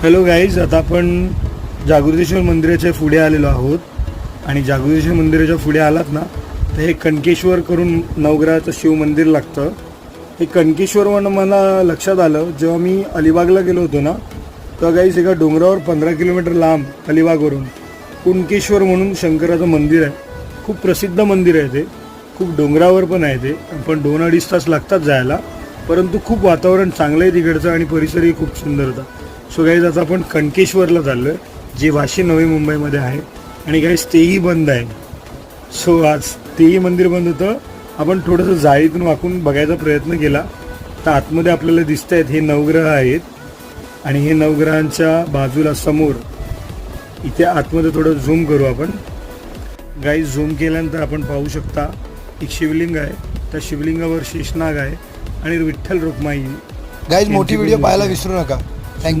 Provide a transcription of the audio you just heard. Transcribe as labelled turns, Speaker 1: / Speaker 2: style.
Speaker 1: Hello guys, आता आपण जागृतेश्वर मंदिराच्या पुढे आलेलो आहोत आणि जागृतेश्वर मंदिराच्या पुढे आलात ना तर हे कणकेश्वर करून नवग्रहाचं शिव मंदिर लागतं. हे कणकेश्वरवरून मला लक्षात आलं जेव्हा मी अलिबागला गेलो होतो ना, तेव्हा गाईज एका डोंगरावर 15 किलोमीटर लांब अलिबागवरून कुणकेश्वर म्हणून शंकराचं मंदिर आहे. खूप प्रसिद्ध मंदिर आहे ते, खूप डोंगरावर पण आहे ते, पण 2-2.5 तास लागतात जायला, परंतु खूप वातावरण चांगलं आहे तिकडचं आणि परिसरही खूप सुंदर होता. सो गाईज आता आपण कणकेश्वरला चाललो आहे जे वाशी नवी मुंबईमध्ये आहे आणि गाईज तेही बंद आहे. सो आज तेही मंदिर बंद होतं. आपण थोडंसं जाळीतून वाकून बघायचा प्रयत्न केला तर आतमध्ये आपल्याला दिसत आहेत हे नवग्रह आहेत आणि हे नवग्रहांच्या बाजूला समोर इथे आतमध्ये थोडं झूम करू आपण. गाईज झूम केल्यानंतर आपण पाहू शकता एक शिवलिंग आहे, त्या शिवलिंगावर शेषनाग आहे आणि विठ्ठल रुक्माई.
Speaker 2: गाईज मोठी व्हिडिओ पाहायला विसरू नका.